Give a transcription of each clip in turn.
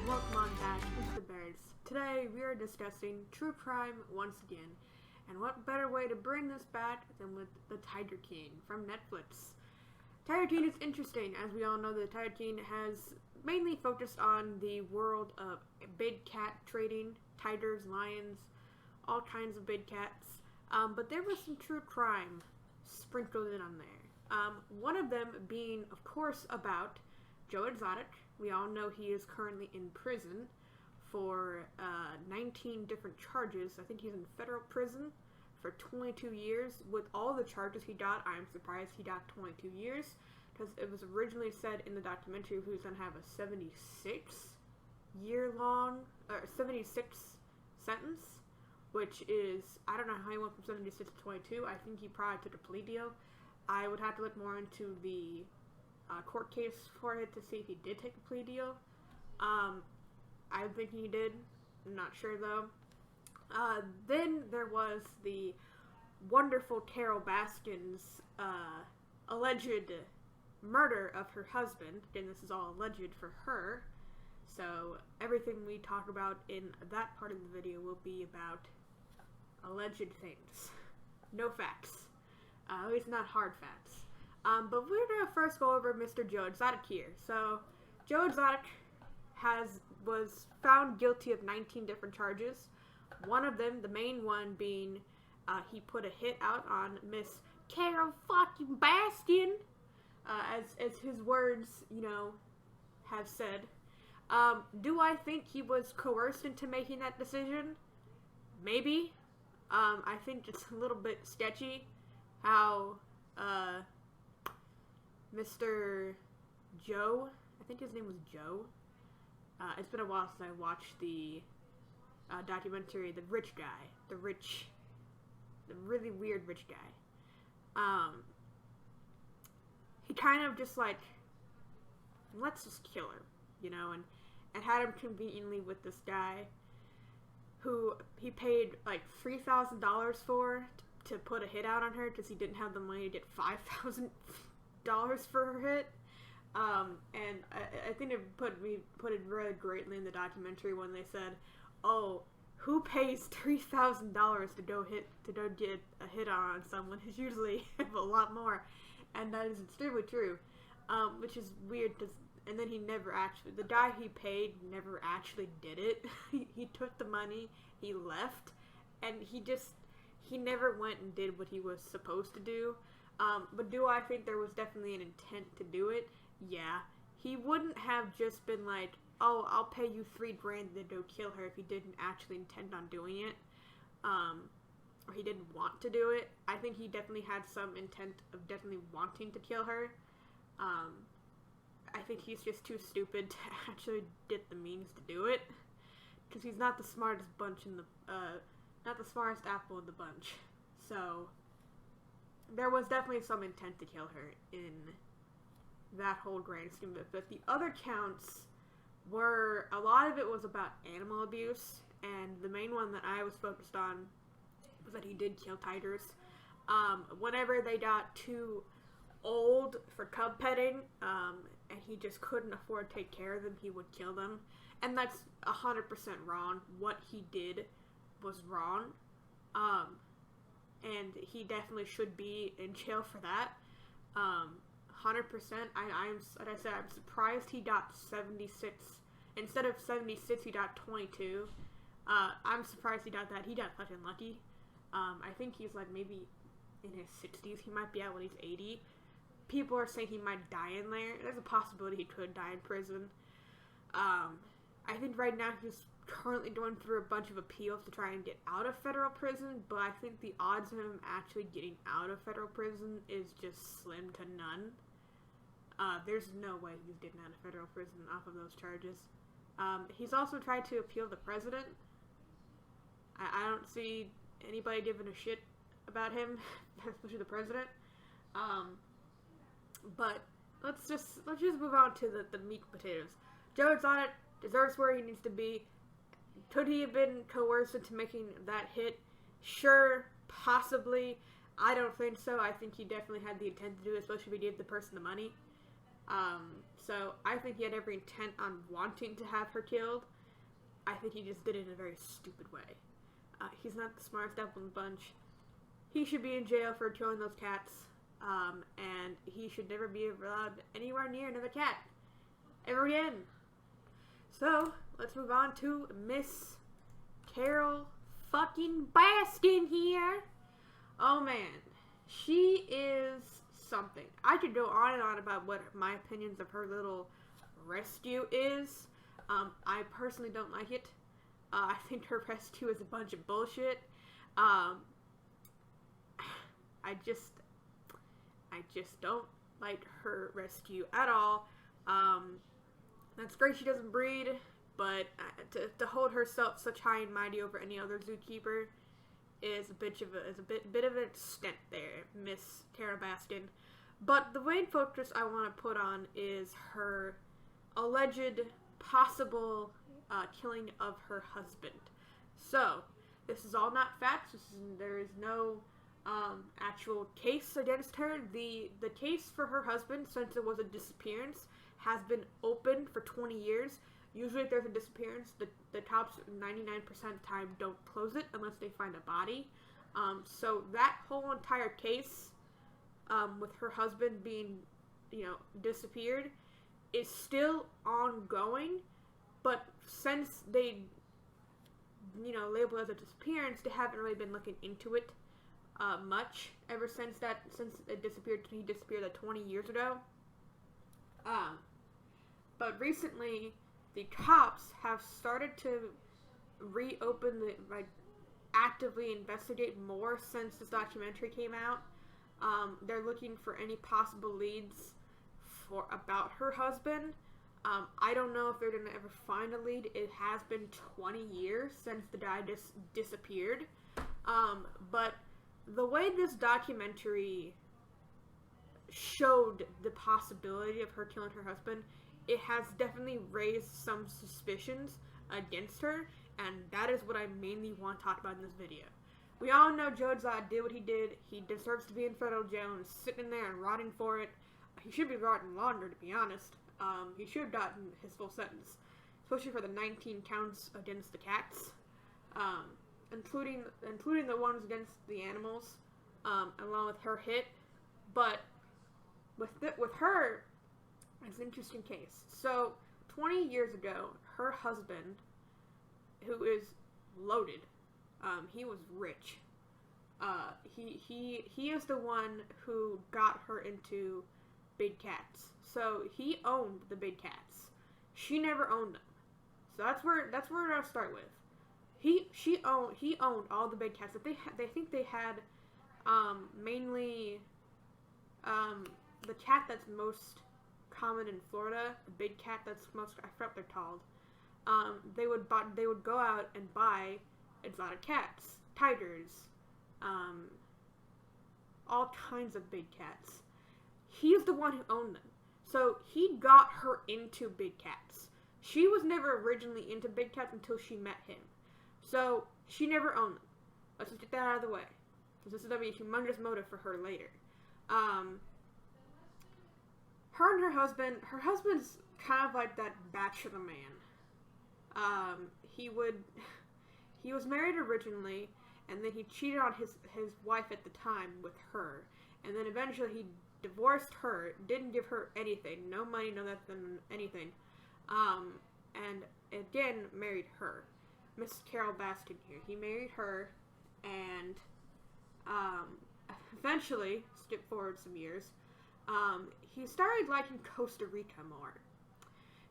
welcome on back into the Bears. Today we are discussing true crime once again, and what better way to bring this back than with The Tiger King from Netflix. Tiger King is interesting. As we all know, the Tiger King has mainly focused on the world of big cat trading, tigers, lions, all kinds of big cats, but there was some true crime sprinkled in on there. One of them being, of course, about Joe Exotic. We all know he is currently in prison for 19 different charges. I think he's in federal prison for 22 years. With all the charges he got, I'm surprised he got 22 years, because it was originally said in the documentary he was going to have a 76 sentence, which is, I don't know how he went from 76 to 22. I think he probably took a plea deal. I would have to look more into the court case for it to see if he did take a plea deal. I'm thinking he did. I'm not sure though. Then there was the wonderful Carole Baskin's alleged murder of her husband. Again, this is all alleged for her. So everything we talk about in that part of the video will be about alleged things. No facts. At least not hard facts. But we're going to first go over Mr. Joe Exotic here. So, Joe Exotic was found guilty of 19 different charges. One of them, the main one, being he put a hit out on Miss Carole fucking Baskin, as his words, have said. Do I think he was coerced into making that decision? Maybe. I think it's a little bit sketchy how Mr. Joe, I think his name was Joe. It's been a while since I watched the documentary, The Rich Guy. The really weird rich guy. He kind of just like, let's just kill her, and had him conveniently with this guy who he paid like $3,000 for to put a hit out on her because he didn't have the money to get $5,000 for her hit. And I think it put it really greatly in the documentary when they said, "Oh, who pays $3,000 to go get a hit on someone who's usually a lot more," and that is extremely true. Which is weird because, and then the guy he paid never actually did it. He took the money, he left, and he never went and did what he was supposed to do. But do I think there was definitely an intent to do it? Yeah. He wouldn't have just been like, "Oh, I'll pay you $3,000 to go kill her," if he didn't actually intend on doing it. Or he didn't want to do it. I think he definitely had some intent of definitely wanting to kill her. I think he's just too stupid to actually get the means to do it. Because he's not the smartest not the smartest apple in the bunch. So, there was definitely some intent to kill her in that whole grand scheme of it. But the other counts were, a lot of it was about animal abuse, and the main one that I was focused on was that he did kill tigers. Whenever they got too old for cub petting, and he just couldn't afford to take care of them, he would kill them. And that's 100% wrong. What he did was wrong. And he definitely should be in jail for that. 100%. Like I said, I'm surprised he got 76. Instead of 76, he got 22. I'm surprised he got that. He got fucking lucky. I think he's like maybe in his 60s. He might be out when he's 80. People are saying he might die in there. There's a possibility he could die in prison. I think right now he's currently going through a bunch of appeals to try and get out of federal prison, but I think the odds of him actually getting out of federal prison is just slim to none. There's no way he's getting out of federal prison off of those charges. He's also tried to appeal the president. I don't see anybody giving a shit about him, especially the president. But let's just move on to the meat and potatoes. Joe Exotic deserves where he needs to be. Could he have been coerced into making that hit? Sure, possibly. I don't think so. I think he definitely had the intent to do it, especially if he gave the person the money. So I think he had every intent on wanting to have her killed. I think he just did it in a very stupid way. He's not the smartest apple in the bunch. He should be in jail for killing those cats. And he should never be allowed anywhere near another cat. Ever again. So, let's move on to Miss Carole fucking Baskin here. Oh man. She is something. I could go on and on about what my opinions of her little rescue is. I personally don't like it. I think her rescue is a bunch of bullshit. I just don't like her rescue at all. That's great she doesn't breed, but to hold herself such high and mighty over any other zookeeper is a bit of an extent there, Miss Carole Baskin. But the main focus I want to put on is her alleged possible killing of her husband. So, this is all not facts. There is no actual case against her. The case for her husband, since it was a disappearance, has been open for 20 years. Usually if there's a disappearance, the cops 99% of the time don't close it unless they find a body. So that whole entire case with her husband being, disappeared is still ongoing. But since they, label it as a disappearance, they haven't really been looking into it much ever since it disappeared. He disappeared 20 years ago. But recently, the cops have started to reopen actively investigate more since this documentary came out. They're looking for any possible leads about her husband. I don't know if they're going to ever find a lead. It has been 20 years since the guy just disappeared. But the way this documentary showed the possibility of her killing her husband, it has definitely raised some suspicions against her, and that is what I mainly want to talk about in this video. We all know Joe Exotic did what he did. He deserves to be in federal jail and sitting there and rotting for it. He should be rotting longer, to be honest. He should have gotten his full sentence, especially for the 19 counts against the cats, including the ones against the animals, along with her hit. But with her, it's an interesting case. So, 20 years ago, her husband, who is loaded, he was rich. He is the one who got her into big cats. So he owned the big cats. She never owned them. So that's where I'll start with. He owned all the big cats. They think they had mainly the cat that's most common in Florida, the big cat that's most, I forgot what they're called. They would go out and buy exotic cats, tigers, all kinds of big cats. He's the one who owned them. So he got her into big cats. She was never originally into big cats until she met him. So she never owned them. Let's just get that out of the way, because this is going to be a humongous motive for her later. Her and her husband's kind of like that bachelor man. He was married originally, and then he cheated on his wife at the time with her, and then eventually he divorced her, didn't give her anything, no money, no nothing, anything, and again married her, Miss Carole Baskin here. He married her, and eventually, skip forward some years, he started liking Costa Rica more,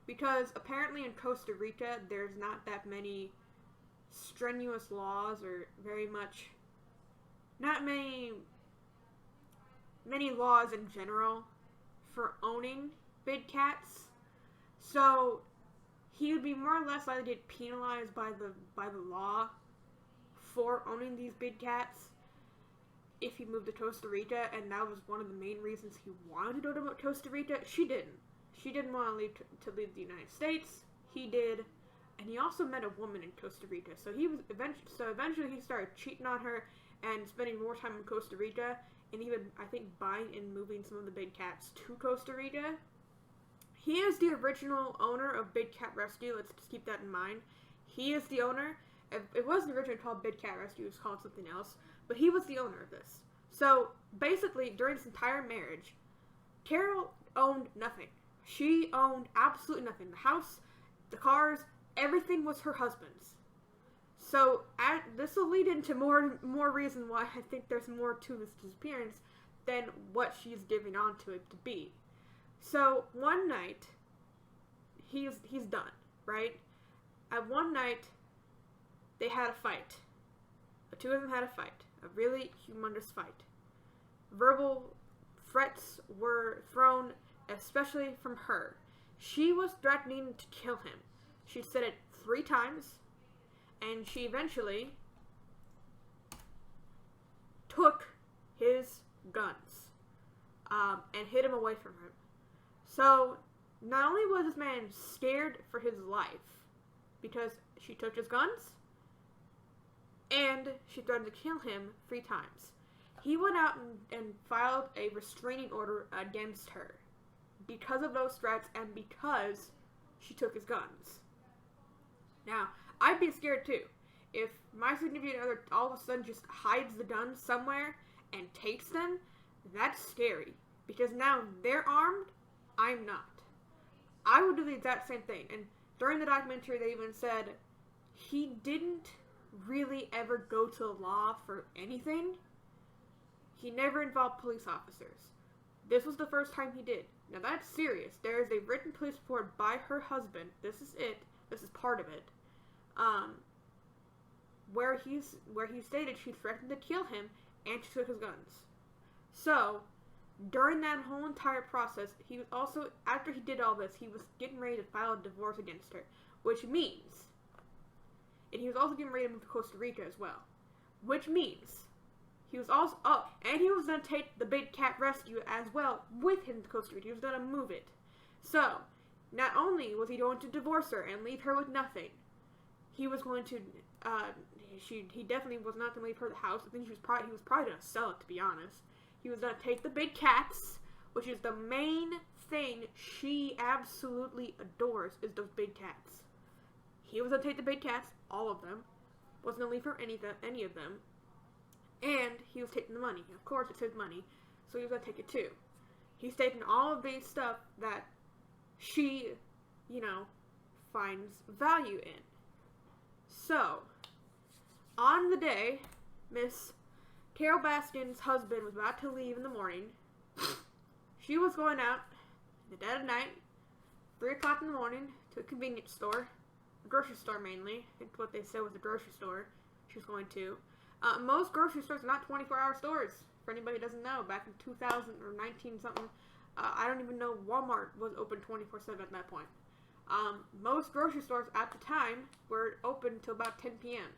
because apparently in Costa Rica there's not that many strenuous laws, or not many laws in general for owning big cats. So he would be more or less likely to get penalized by the law for owning these big cats if he moved to Costa Rica, and that was one of the main reasons he wanted to go to Costa Rica. She didn't want to leave the United States. He did. And he also met a woman in Costa Rica. So eventually he started cheating on her and spending more time in Costa Rica, and even, I think, buying and moving some of the big cats to Costa Rica. he is the original owner of Big Cat Rescue. Let's just keep that in mind. He is the owner. It wasn't originally called Big Cat Rescue. It was called something else. But he was the owner of this. So, basically, during this entire marriage, Carole owned nothing. She owned absolutely nothing. The house, the cars, everything was her husband's. So, this will lead into more reason why I think there's more to this disappearance than what she's giving on to it to be. So, one night, he's done, right? At one night, they had a fight. The two of them had a fight. A really humongous fight. Verbal threats were thrown, especially from her. She was threatening to kill him. She said it 3 times, and she eventually took his guns and hid him away from him. So, not only was this man scared for his life because she took his guns, and she threatened to kill him 3 times. He went out and filed a restraining order against her because of those threats and because she took his guns. Now, I'd be scared too. If my significant other all of a sudden just hides the guns somewhere and takes them, that's scary. Because now they're armed, I'm not. I would do the exact same thing. And during the documentary, they even said he didn't really ever go to the law for anything. He never involved police officers. This was the first time he did. Now that's serious. There is a written police report by her husband. This is it. This is part of it. Where he stated she threatened to kill him and she took his guns. So, during that whole entire process, he was also, after he did all this, he was getting ready to file a divorce against her. Which means, and he was also getting ready to move to Costa Rica as well. Which means, he was also, and he was going to take the Big Cat Rescue as well with him to Costa Rica. He was going to move it. So, not only was he going to divorce her and leave her with nothing, he was going to, he definitely was not going to leave her the house. I think he was probably going to sell it, to be honest. He was going to take the big cats, which is the main thing she absolutely adores, is those big cats. He was going to take the big cats, all of them. Wasn't going to leave her any of them. And he was taking the money. Of course, it's his money, so he was going to take it too. He's taking all of these stuff that she, finds value in. So, on the day Miss Carole Baskin's husband was about to leave in the morning, she was going out in the dead of night, 3 o'clock in the morning, to a convenience store, a grocery store mainly. I think what they said was a grocery store she was going to. Most grocery stores are not 24-hour stores, for anybody who doesn't know. Back in 2000 or 19 something, I don't even know Walmart was open 24/7 at that point. Most grocery stores at the time were open until about 10 p.m.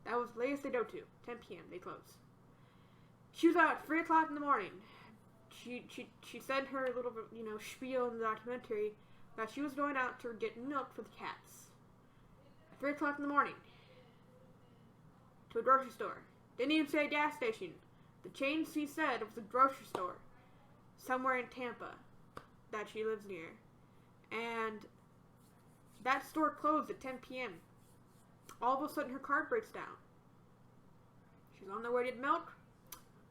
That was the latest they go to. 10 p.m. they close. She was out at 3 o'clock in the morning. She said her little, spiel in the documentary that she was going out to get milk for the cats. At 3 o'clock in the morning. To a grocery store. Didn't even say a gas station. The chain she said was a grocery store. Somewhere in Tampa. That she lives near. And that store closed at 10 p.m. All of a sudden her car breaks down. She's on the way to get milk.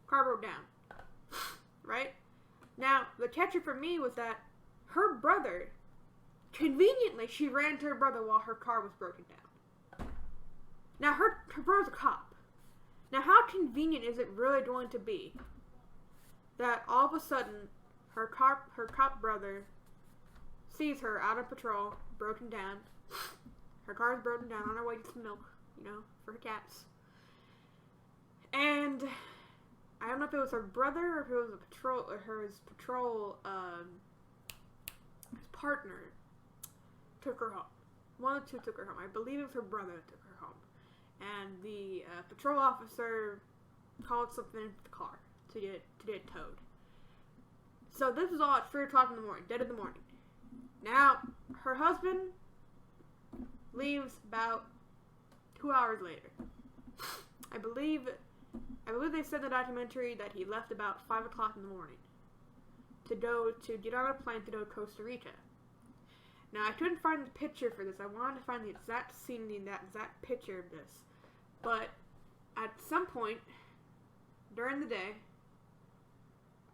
Car broke down. Right? Now, the catcher for me was that her brother, conveniently, she ran to her brother while her car was broken down. Now, her brother's a cop. Now, how convenient is it really going to be that all of a sudden her cop brother sees her out on patrol, broken down. Her car is broken down on her way to some milk, for her cats. And I don't know if it was her brother or if it was his partner took her home. One of the two took her home. I believe it was her brother that took her home. And the patrol officer called something into the car to get towed. So this was all at 3 o'clock in the morning, dead of the morning. Now, her husband leaves about 2 hours later. I believe they said in the documentary that he left about 5 o'clock in the morning. to get on a plane to go to Costa Rica. Now, I couldn't find the picture for this. I wanted to find the exact scene, the exact picture of this. But at some point during the day,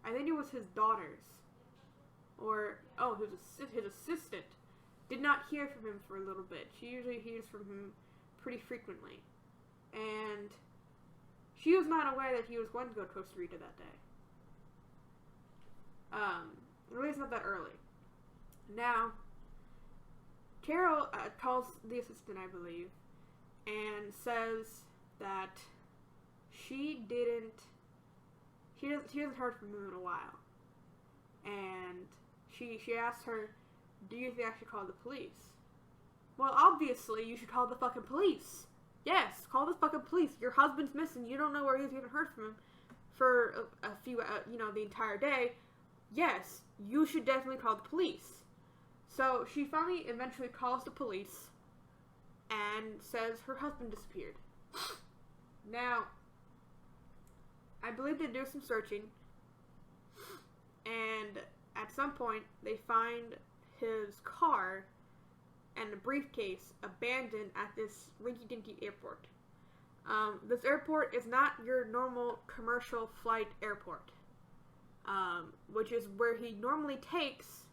I think it was his daughters, or, his assistant, did not hear from him for a little bit. She usually hears from him pretty frequently. And she was not aware that he was going to go to Costa Rica that day. At least not that early. Now, Carole calls the assistant, I believe, and says that she hasn't heard from him in a while. And she asked her, do you think I should call the police? Well, obviously, you should call the fucking police. Yes, call the fucking police. Your husband's missing. You don't know where he's even heard from him for a few, the entire day. Yes, you should definitely call the police. So she finally eventually calls the police and says her husband disappeared. Now, I believe they do some searching, and at some point they find his car and a briefcase abandoned at this rinky-dinky airport. This airport is not your normal commercial flight airport, which is where he normally takes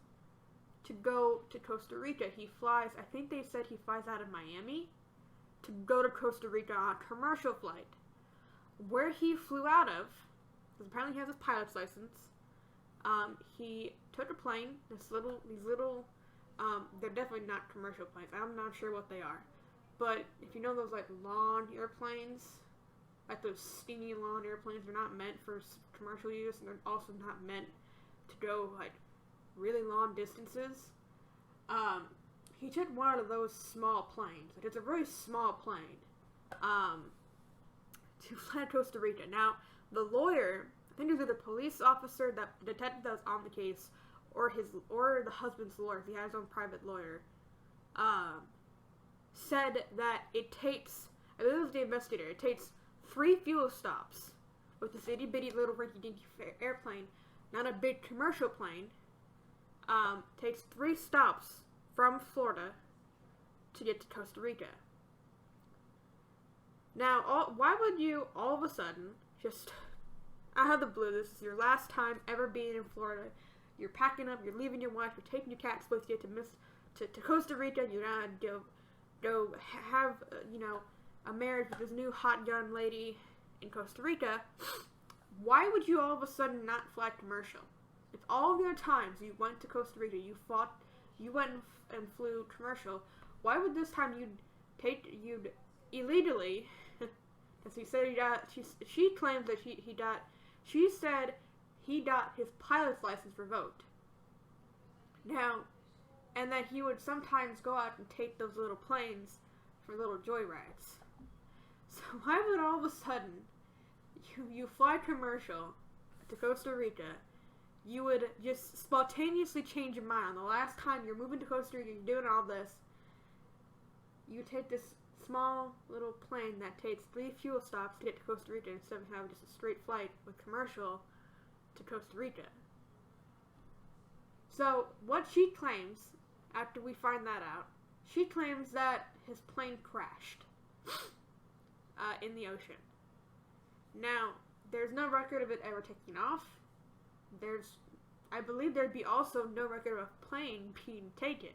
to go to Costa Rica. He flies, I think they said he flies out of Miami to go to Costa Rica on a commercial flight. Where he flew out of, because apparently he has his pilot's license, he took a plane, these little, they're definitely not commercial planes. I'm not sure what they are. But if you know those, like, lawn airplanes, like those stingy lawn airplanes, they're not meant for commercial use, and they're also not meant to go, like, really long distances. He took one of those small planes. Like, it's a very small plane, to fly to Costa Rica. Now, the lawyer, I think it was either the police officer, the detective that was on the case, or the husband's lawyer, if he had his own private lawyer, said that it takes, I believe it was the investigator, it takes 3 fuel stops with this itty-bitty little rinky-dinky airplane, not a big commercial plane, takes 3 stops from Florida to get to Costa Rica. Now, why would you all of a sudden, just out of the blue, this is your last time ever being in Florida, you're packing up, you're leaving your wife, you're taking your cats with you to Costa Rica, you're gonna go have, a marriage with this new hot young lady in Costa Rica. Why would you all of a sudden not fly commercial? If all the other times you went to Costa Rica, you went and flew commercial, why would this time you'd illegally, because he said she claims that she said he got his pilot's license revoked. Now, and that he would sometimes go out and take those little planes for little joyrides. So why would all of a sudden you fly commercial to Costa Rica, you would just spontaneously change your mind. The last time you're moving to Costa Rica, you're doing all this, you take this small little plane that takes 3 fuel stops to get to Costa Rica instead of having just a straight flight with commercial to Costa Rica. So what she claims, after we find that out, she claims that his plane crashed in the ocean. Now, there's no record of it ever taking off. I believe there'd be also no record of a plane being taken.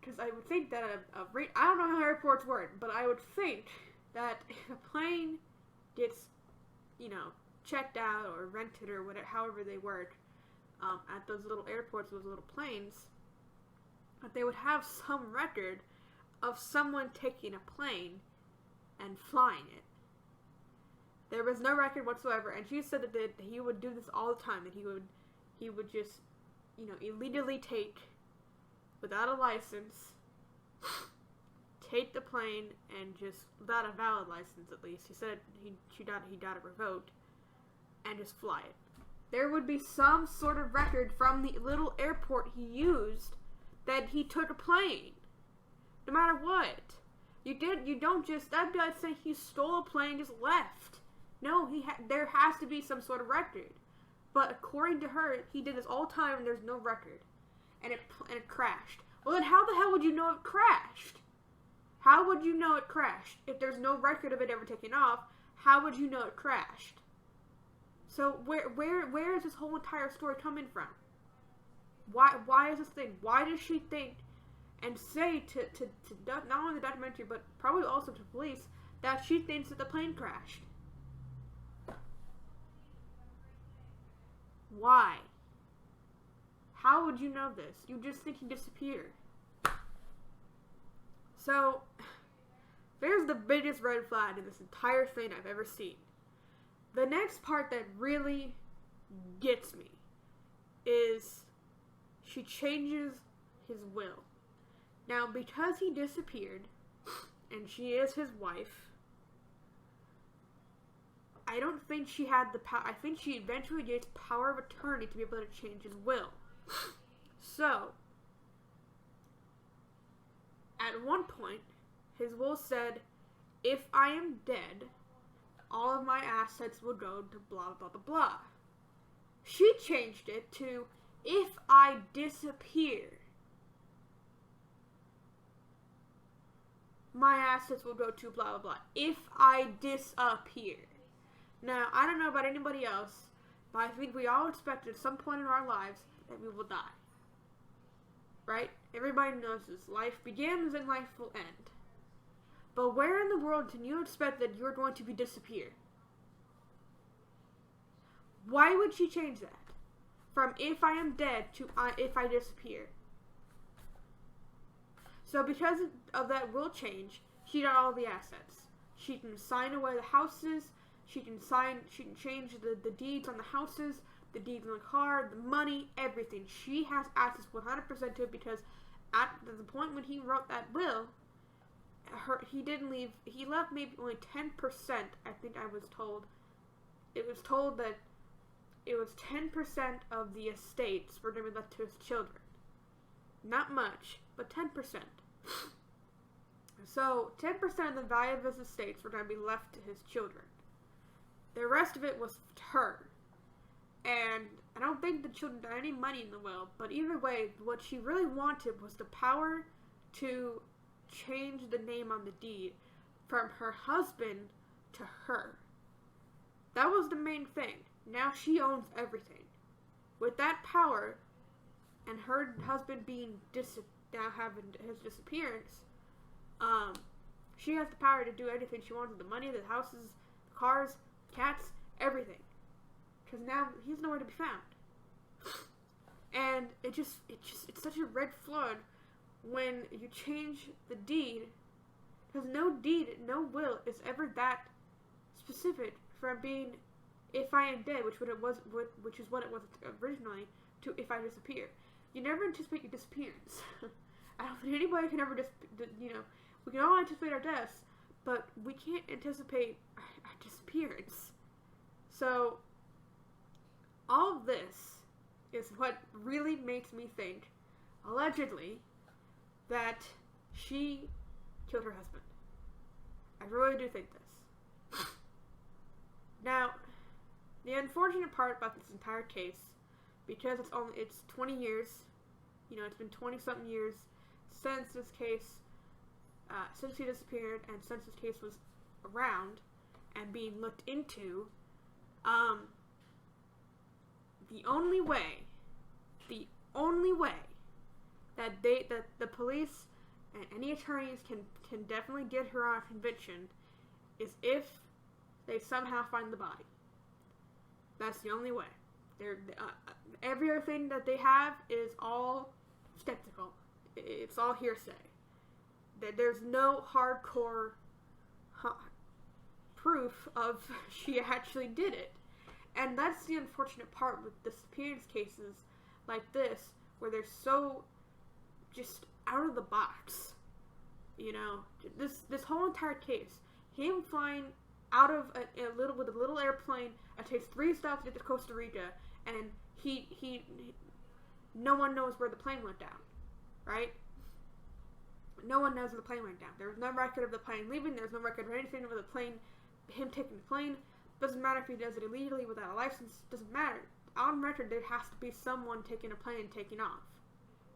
Because I would think that I don't know how airports work, but I would think that if a plane gets, checked out or rented or whatever, however they work, at those little airports, those little planes, that they would have some record of someone taking a plane and flying it. There was no record whatsoever, and she said that he would do this all the time, that he would just, illegally take, without a license, take the plane and just, without a valid license at least, he said he got it revoked, and just fly it. There would be some sort of record from the little airport he used that he took a plane. No matter what. You don't just, that'd be like saying he stole a plane and just left. No, there has to be some sort of record. But according to her, he did this all the time and there's no record. And it crashed. Well, then how the hell would you know it crashed? How would you know it crashed? If there's no record of it ever taking off, how would you know it crashed? So where is this whole entire story coming from? Why is this thing? Why does she think and say to not only the documentary, but probably also to police, that she thinks that the plane crashed? Why? How would you know this? You just think he disappeared. So, there's the biggest red flag in this entire thing I've ever seen. The next part that really gets me is she changes his will. Now, because he disappeared, and she is his wife, I don't think she had the power. I think she eventually gets power of attorney to be able to change his will. So, at one point, his will said, if I am dead, all of my assets will go to blah, blah, blah, blah. She changed it to, if I disappear, my assets will go to blah, blah, blah. If I disappear. Now, I don't know about anybody else, but I think we all expect at some point in our lives that we will die. Right? Everybody knows this. Life begins and life will end. But where in the world can you expect that you're going to be disappear? Why would she change that? From if I am dead to if I disappear. So because of that will change, she got all the assets. She can sign away the houses. She can change the deeds on the houses, the deeds on the car, the money, everything. She has access 100% to it because at the point when he wrote that will, he left maybe only 10%, I think I was told. It was told that it was 10% of the estates were going to be left to his children. Not much, but 10%. So, 10% of the value of his estates were going to be left to his children. The rest of it was her. And I don't think the children got any money in the will, but either way, what she really wanted was the power to change the name on the deed from her husband to her. That was the main thing. Now she owns everything. With that power, and her husband being now having his disappearance, she has the power to do anything she wants with the money, the houses, the cars, cats, everything. Because now he's nowhere to be found. And it's such a red flag when you change the deed, because no deed, no will is ever that specific from being if I am dead, which is what it was originally, to if I disappear. You never anticipate your disappearance. I don't think anybody can ever we can all anticipate our deaths, but we can't anticipate our disappearance. So, all of this is what really makes me think, allegedly, that she killed her husband. I really do think this. Now, the unfortunate part about this entire case, because it's 20 years, it's been 20-something years since this case, since he disappeared, and since this case was around and being looked into, the only way that the police and any attorneys can definitely get her on a conviction is if they somehow find the body. That's the only way. Every other thing that they have is all skeptical. It's all hearsay. There's no hardcore proof of she actually did it. And that's the unfortunate part with disappearance cases like this, where they're so just out of the box. This whole entire case, him flying out of with a little airplane, it takes 3 stops to get to Costa Rica, and no one knows where the plane went down, right? No one knows where the plane went down. There was no record of the plane leaving. There was no record of anything of him taking the plane. Doesn't matter if he does it illegally without a license. Doesn't matter. on record, there has to be someone taking a plane and taking off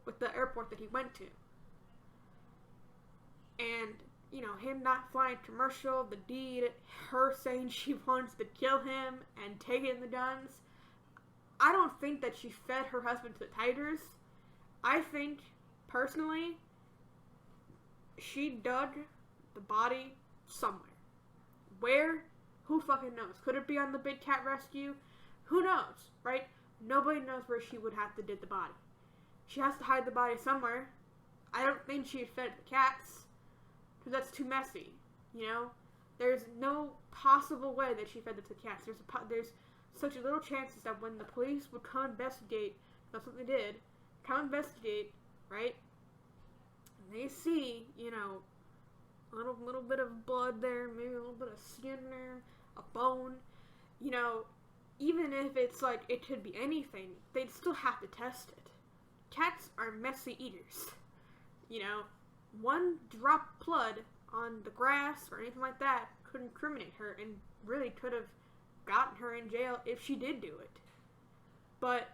with the airport that he went to. And, you know, him not flying commercial, the deed, her saying she wants to kill him and taking the guns. I don't think that she fed her husband to the tigers. I think, personally, she dug the body somewhere. Where? Who fucking knows? Could it be on the big cat rescue? Who knows, right? Nobody knows where she would have to dig the body. She has to hide the body somewhere. I don't think she had fed the cats, because that's too messy, you know? There's no possible way that she fed it to the cats. There's such little chances that when the police would come investigate, that's what they did, come investigate, right? And they see, you know, a little bit of blood there, maybe a little bit of skin there, a bone, you know, even if it's like, it could be anything, they'd still have to test it. Cats are messy eaters. You know, one drop of blood on the grass or anything like that could incriminate her and really could have gotten her in jail if she did do it. But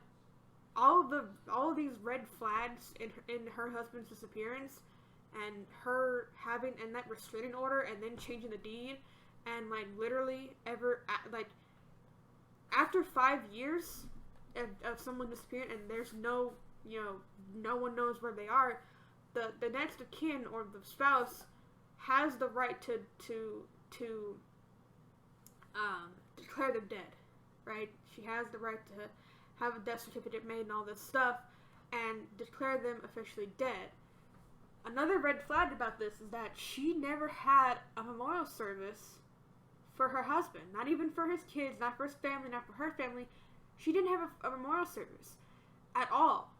all of these red flags in her husband's disappearance, and her having that restraining order and then changing the deed, and like literally after 5 years of someone disappearing and there's no, you know, no one knows where they are, the next of kin or the spouse has the right to declare them dead, right? She has the right to have a death certificate made and all this stuff and declare them officially dead. Another red flag about this is that she never had a memorial service for her husband. Not even for his kids, not for his family, not for her family. She didn't have a memorial service at all.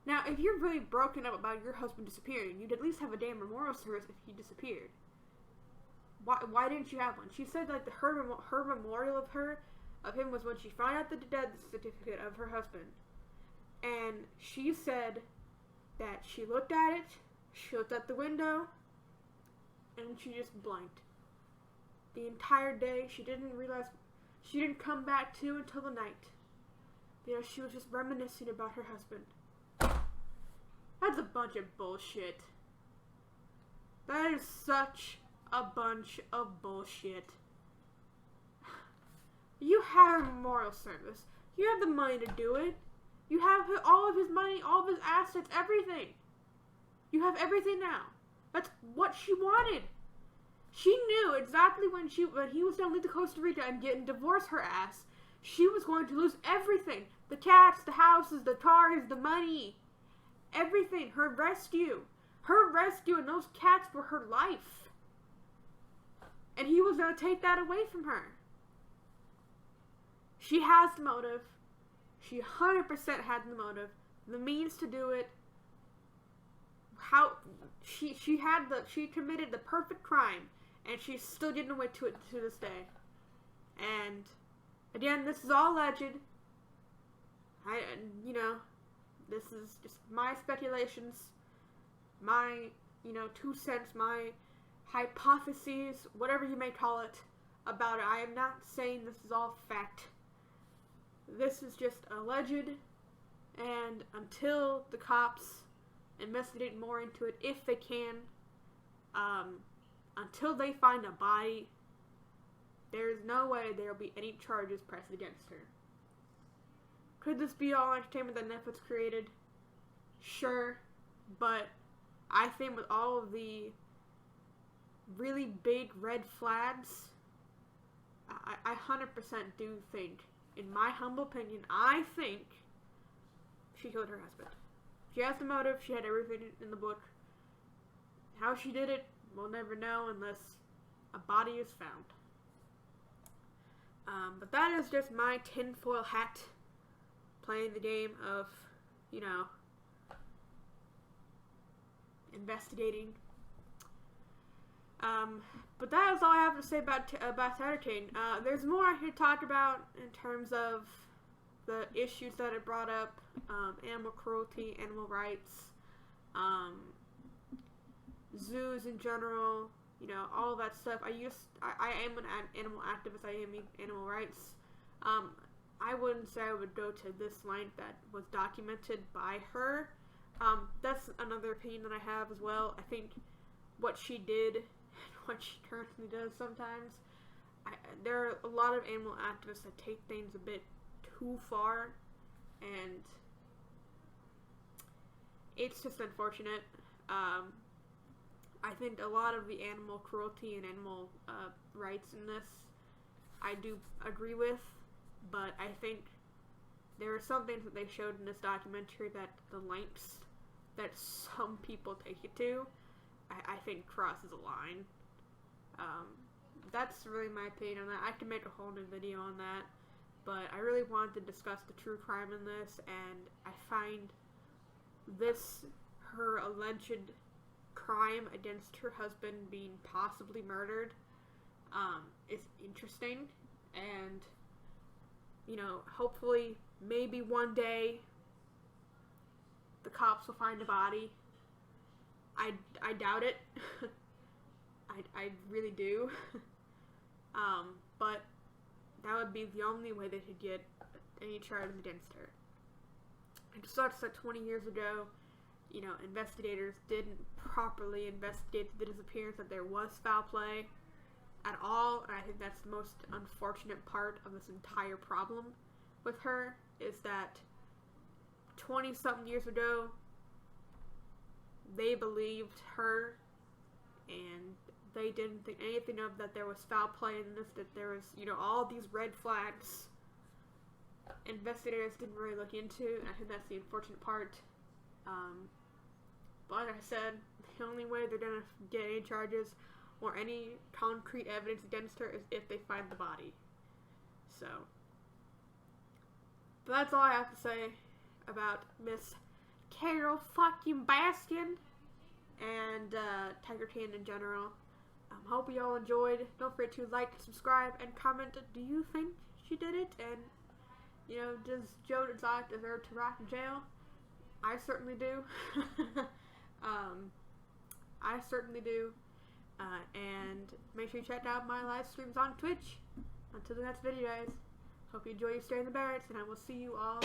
Now, if you're really broken up about your husband disappearing, you'd at least have a damn memorial service if he disappeared. Why didn't you have one? She said like her memorial of him was when she found out the death certificate of her husband. And she said that she looked at it, she looked out the window, and she just blanked. The entire day, she didn't realize, she didn't come back to until the night. You know, she was just reminiscing about her husband. That's a bunch of bullshit. That is such a bunch of bullshit. You have a memorial service. You have the money to do it. You have all of his money, all of his assets, everything. You have everything now. That's what she wanted. She knew exactly when he was going to leave to Costa Rica and divorce her ass, she was going to lose everything. The cats, the houses, the cars, the money. Everything. Her rescue. Her rescue and those cats were her life. And he was going to take that away from her. She has the motive. She 100% had the motive. The means to do it. How she committed the perfect crime, and she's still getting away to it to this day. And again, this is all alleged. This is just my speculations, my 2 cents, my hypotheses, whatever you may call it, about it. I am not saying this is all fact. This is just alleged, and until the cops investigate more into it, if they can, until they find a body, there's no way there will be any charges pressed against her. Could this be all entertainment that Netflix created? Sure, but I think with all of the really big red flags, I 100% do think, in my humble opinion, I think she killed her husband. She has the motive, she had everything in the book. How she did it, we'll never know unless a body is found. But that is just my tinfoil hat playing the game of, investigating. But that is all I have to say about Saturday. There's more I could talk about in terms of the issues that it brought up, animal cruelty, animal rights, zoos in general, all of that stuff. I am an animal activist. I am animal rights. I wouldn't say I would go to this length that was documented by her. That's another opinion that I have as well. I think what she did and what she currently does sometimes, there are a lot of animal activists that take things a bit too far, and it's just unfortunate. I think a lot of the animal cruelty and animal rights in this I do agree with, but I think there are some things that they showed in this documentary that the lengths that some people take it to, I think crosses a line. That's really my opinion on that. I can make a whole new video on that, but I really wanted to discuss the true crime in this, and I find this, her alleged crime against her husband being possibly murdered, is interesting, and, you know, hopefully, maybe one day, the cops will find a body. I doubt it. I really do. But that would be the only way they could get any charges against her. It sucks that 20 years ago, you know, investigators didn't properly investigate the disappearance, that there was foul play at all, and I think that's the most unfortunate part of this entire problem with her, is that 20-something years ago, they believed her, and they didn't think anything of that there was foul play in this, that there was, you know, all these red flags investigators didn't really look into, and I think that's the unfortunate part. But like I said, the only way they're gonna get any charges or any concrete evidence against her is if they find the body. So, but that's all I have to say about Miss Carole fucking Baskin and Tiger King in general. Hope you all enjoyed. Don't forget to like, subscribe, and comment. Do you think she did it? And, you know, does Joe Exotic deserve to rot in jail? I certainly do. I certainly do. And make sure you check out my live streams on Twitch. Until the next video, guys. Hope you enjoy your stay in the barracks, and I will see you all.